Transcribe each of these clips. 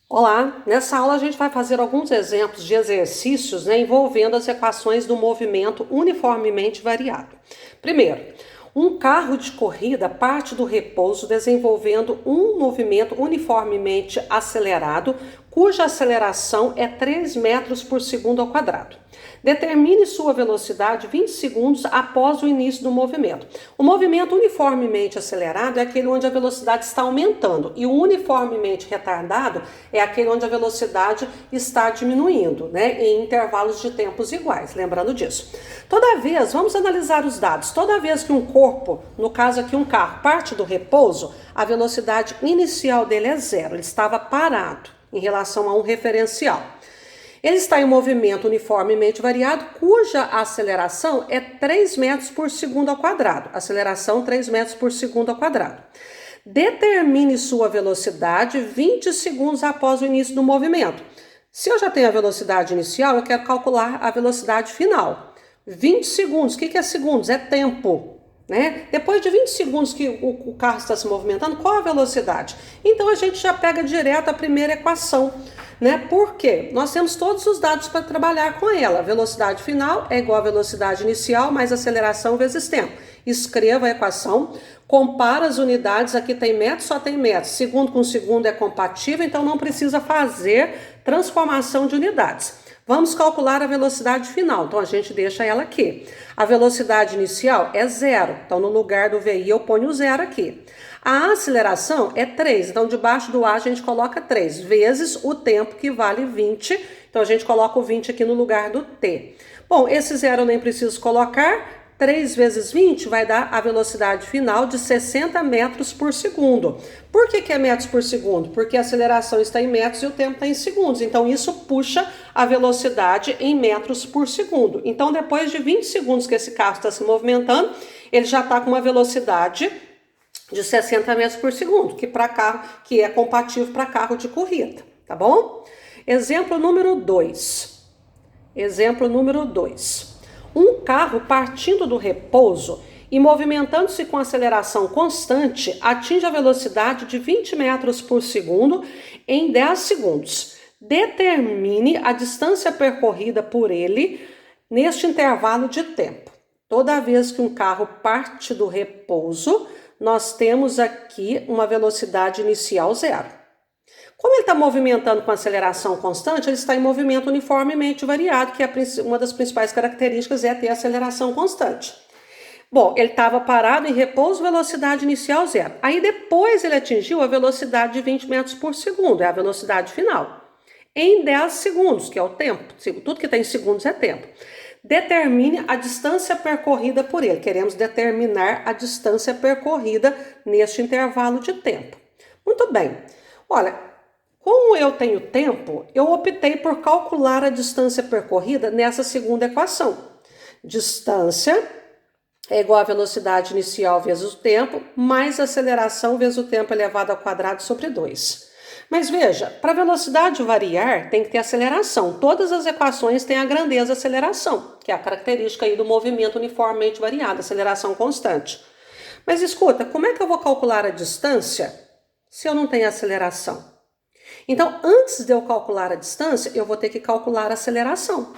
Olá, nessa aula a gente vai fazer alguns exemplos de exercícios, envolvendo as equações do movimento uniformemente variado. Primeiro, um carro de corrida parte do repouso desenvolvendo um movimento uniformemente acelerado, cuja aceleração é 3 metros por segundo ao quadrado. Determine sua velocidade 20 segundos após o início do movimento. O movimento uniformemente acelerado é aquele onde a velocidade está aumentando, e o uniformemente retardado é aquele onde a velocidade está diminuindo, em intervalos de tempos iguais, lembrando disso. Vamos analisar os dados, toda vez que um corpo, no caso aqui um carro, parte do repouso, a velocidade inicial dele é zero, ele estava parado em relação a um referencial. Ele está em movimento uniformemente variado, cuja aceleração é 3 metros por segundo ao quadrado. Aceleração 3 metros por segundo ao quadrado. Determine sua velocidade 20 segundos após o início do movimento. Se eu já tenho a velocidade inicial, eu quero calcular a velocidade final. 20 segundos, o que é segundos? É tempo. Depois de 20 segundos que o carro está se movimentando, qual a velocidade? Então a gente já pega direto a primeira equação. Por quê? Nós temos todos os dados para trabalhar com ela. Velocidade final é igual a velocidade inicial mais aceleração vezes tempo. Escreva a equação, compara as unidades, aqui tem metros, só tem metros. Segundo com segundo é compatível, então não precisa fazer transformação de unidades. Vamos calcular a velocidade final, então a gente deixa ela aqui. A velocidade inicial é zero, então no lugar do VI eu ponho zero aqui. A aceleração é 3, então debaixo do A a gente coloca 3, vezes o tempo que vale 20, então a gente coloca o 20 aqui no lugar do T. Bom, esse zero eu nem preciso colocar, 3 vezes 20 vai dar a velocidade final de 60 metros por segundo. Por que é metros por segundo? Porque a aceleração está em metros e o tempo está em segundos. Então isso puxa a velocidade em metros por segundo. Então depois de 20 segundos que esse carro está se movimentando, ele já está com uma velocidade de 60 metros por segundo, que é compatível para carro de corrida, tá bom? Exemplo número 2. Exemplo número 2. Um carro partindo do repouso e movimentando-se com aceleração constante atinge a velocidade de 20 metros por segundo em 10 segundos. Determine a distância percorrida por ele neste intervalo de tempo. Toda vez que um carro parte do repouso, nós temos aqui uma velocidade inicial zero. Como ele está movimentando com aceleração constante, ele está em movimento uniformemente variado, que uma das principais características é ter aceleração constante. Bom, ele estava parado em repouso, velocidade inicial zero. Aí depois ele atingiu a velocidade de 20 metros por segundo, é a velocidade final. Em 10 segundos, que é o tempo, tudo que está em segundos é tempo. Determine a distância percorrida por ele. Queremos determinar a distância percorrida neste intervalo de tempo. Muito bem. Olha, como eu tenho tempo, eu optei por calcular a distância percorrida nessa segunda equação. Distância é igual a velocidade inicial vezes o tempo, mais aceleração vezes o tempo elevado ao quadrado sobre 2. Mas veja, para a velocidade variar, tem que ter aceleração. Todas as equações têm a grandeza aceleração, que é a característica aí do movimento uniformemente variado, aceleração constante. Mas escuta, como é que eu vou calcular a distância se eu não tenho aceleração? Então, antes de eu calcular a distância, eu vou ter que calcular a aceleração.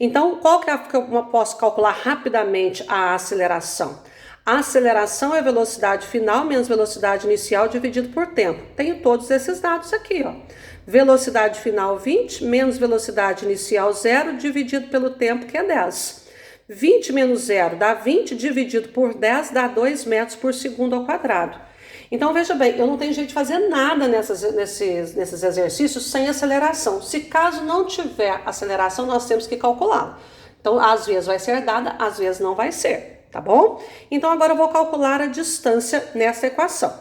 Então, qual que eu posso calcular rapidamente a aceleração? A aceleração é a velocidade final menos velocidade inicial dividido por tempo. Tenho todos esses dados aqui, ó. Velocidade final 20 menos velocidade inicial 0 dividido pelo tempo, que é 10. 20 menos 0 dá 20 dividido por 10 dá 2 metros por segundo ao quadrado. Então, veja bem, eu não tenho jeito de fazer nada nesses exercícios sem aceleração. Se caso não tiver aceleração, nós temos que calculá-la. Então, às vezes vai ser dada, às vezes não vai ser, tá bom? Então, agora eu vou calcular a distância nessa equação.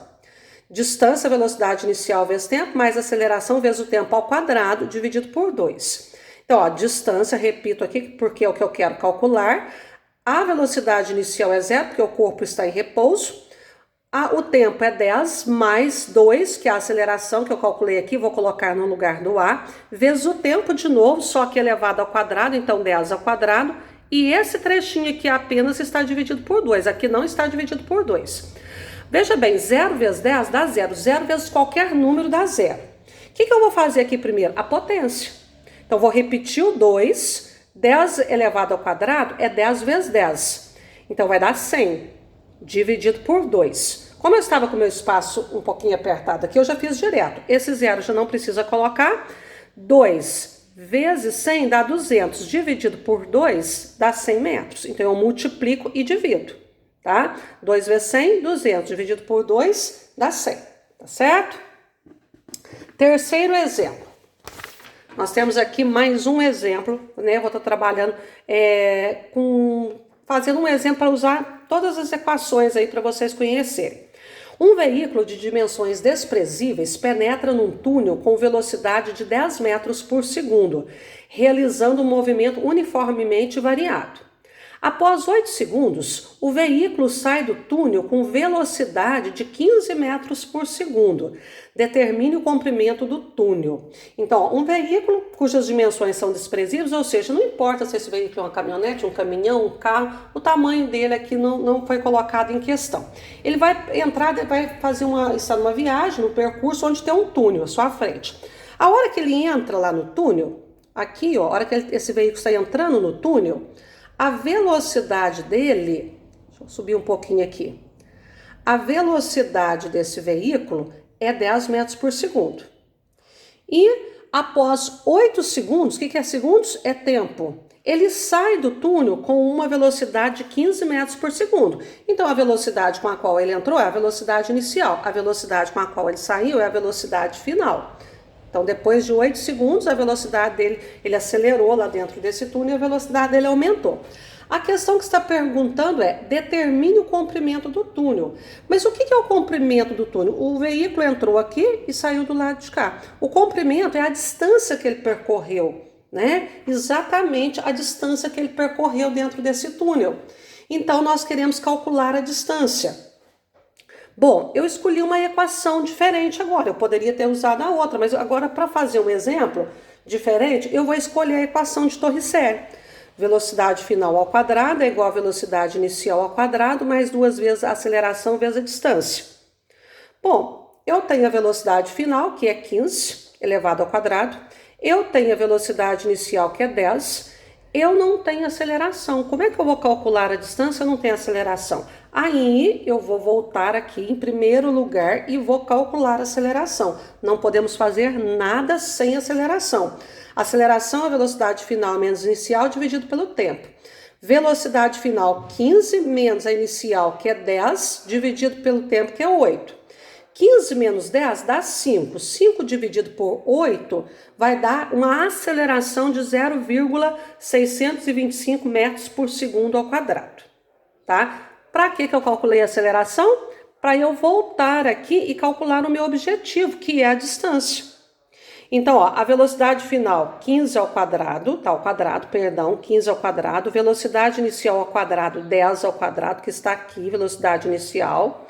Distância, velocidade inicial vezes tempo, mais aceleração vezes o tempo ao quadrado, dividido por 2. Então, ó, distância, repito aqui, porque é o que eu quero calcular. A velocidade inicial é zero, porque o corpo está em repouso. O tempo é 10 mais 2, que é a aceleração que eu calculei aqui, vou colocar no lugar do A, vezes o tempo de novo, só que elevado ao quadrado, então 10 ao quadrado, e esse trechinho aqui apenas está dividido por 2, aqui não está dividido por 2. Veja bem, 0 vezes 10 dá 0, 0 vezes qualquer número dá 0. que eu vou fazer aqui primeiro? A potência. Então, vou repetir o 2. 10 elevado ao quadrado é 10 vezes 10. Então, vai dar 100, dividido por 2. Como eu estava com o meu espaço um pouquinho apertado aqui, eu já fiz direto. Esse zero já não precisa colocar. 2 vezes 100 dá 200. Dividido por 2 dá 100 metros. Então, eu multiplico e divido, tá? 2 vezes 100, 200. Dividido por 2 dá 100, tá certo? Terceiro exemplo. Nós temos aqui mais um exemplo, né? Eu vou estar trabalhando fazendo um exemplo para usar todas as equações aí para vocês conhecerem. Um veículo de dimensões desprezíveis penetra num túnel com velocidade de 10 metros por segundo, realizando um movimento uniformemente variado. Após 8 segundos, o veículo sai do túnel com velocidade de 15 metros por segundo. Determine o comprimento do túnel. Então, um veículo cujas dimensões são desprezíveis, ou seja, não importa se esse veículo é uma caminhonete, um caminhão, um carro, o tamanho dele aqui não foi colocado em questão. Ele vai entrar, vai estar numa viagem, num percurso onde tem um túnel à sua frente. A hora que ele entra lá no túnel, aqui, ó, a hora que esse veículo está entrando no túnel, a velocidade dele, deixa eu subir um pouquinho aqui, a velocidade desse veículo é 10 metros por segundo. E após 8 segundos, o que é segundos? É tempo. Ele sai do túnel com uma velocidade de 15 metros por segundo. Então, a velocidade com a qual ele entrou é a velocidade inicial. A velocidade com a qual ele saiu é a velocidade final. Então, depois de 8 segundos, a velocidade dele, ele acelerou lá dentro desse túnel e a velocidade dele aumentou. A questão que está perguntando é, determine o comprimento do túnel. Mas o que é o comprimento do túnel? O veículo entrou aqui e saiu do lado de cá. O comprimento é a distância que ele percorreu, né? Exatamente a distância que ele percorreu dentro desse túnel. Então, nós queremos calcular a distância. Bom, eu escolhi uma equação diferente agora, eu poderia ter usado a outra, mas agora para fazer um exemplo diferente, eu vou escolher a equação de Torricelli. Velocidade final ao quadrado é igual a velocidade inicial ao quadrado, mais 2 vezes a aceleração vezes a distância. Bom, eu tenho a velocidade final, que é 15 elevado ao quadrado, eu tenho a velocidade inicial, que é 10, eu não tenho aceleração. Como é que eu vou calcular a distância? Eu não tenho aceleração. Aí eu vou voltar aqui em primeiro lugar e vou calcular a aceleração. Não podemos fazer nada sem aceleração. Aceleração é a velocidade final menos inicial dividido pelo tempo. Velocidade final 15 menos a inicial, que é 10, dividido pelo tempo, que é 8. 15 menos 10 dá 5. 5 dividido por 8 vai dar uma aceleração de 0,625 metros por segundo ao quadrado. Tá? Para que eu calculei a aceleração? Para eu voltar aqui e calcular o meu objetivo, que é a distância. Então, ó, a velocidade final 15 ao quadrado, tá, ao quadrado, perdão, 15 ao quadrado, velocidade inicial ao quadrado, 10 ao quadrado, que está aqui, velocidade inicial,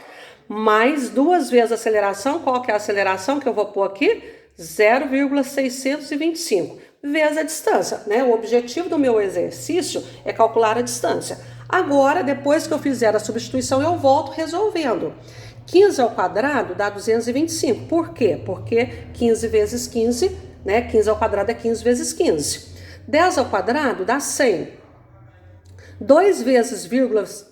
mais 2 vezes a aceleração. Qual que é a aceleração que eu vou pôr aqui? 0,625 vezes a distância, né? O objetivo do meu exercício é calcular a distância. Agora, depois que eu fizer a substituição, eu volto resolvendo. 15 ao quadrado dá 225. Por quê? Porque 15 vezes 15, né? 15 ao quadrado é 15 vezes 15. 10 ao quadrado dá 100. 2 vezes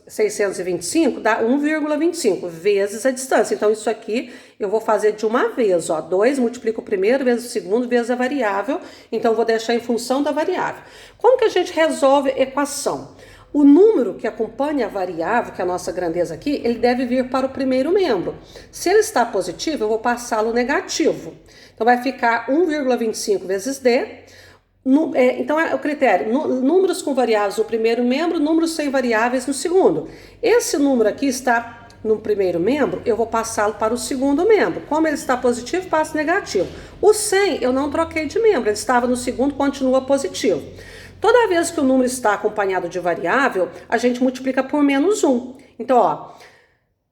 625 dá 1,25 vezes a distância. Então, isso aqui eu vou fazer de uma vez, ó. 2 multiplica o primeiro vezes o segundo vezes a variável. Então, eu vou deixar em função da variável. Como que a gente resolve a equação? O número que acompanha a variável, que é a nossa grandeza aqui, ele deve vir para o primeiro membro. Se ele está positivo, eu vou passá-lo negativo. Então, vai ficar 1,25 vezes D. Então, é o critério, números com variáveis no primeiro membro, números sem variáveis no segundo. Esse número aqui está no primeiro membro, eu vou passá-lo para o segundo membro. Como ele está positivo, passo negativo. O 100 eu não troquei de membro, ele estava no segundo, continua positivo. Toda vez que o número está acompanhado de variável, a gente multiplica por menos 1. Então, ó,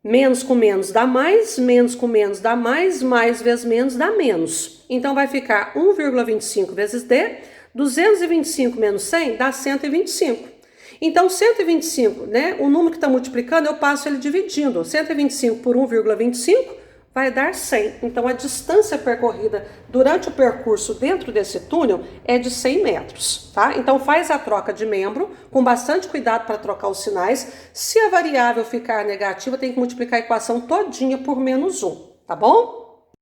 menos com menos dá mais, menos com menos dá mais vezes menos dá menos. Então, vai ficar 1,25 vezes D. 225 menos 100 dá 125. Então, 125, né? O número que está multiplicando, eu passo ele dividindo. 125 por 1,25 vai dar 100. Então, a distância percorrida durante o percurso dentro desse túnel é de 100 metros, tá? Então, faz a troca de membro, com bastante cuidado para trocar os sinais. Se a variável ficar negativa, tem que multiplicar a equação todinha por -1, tá bom?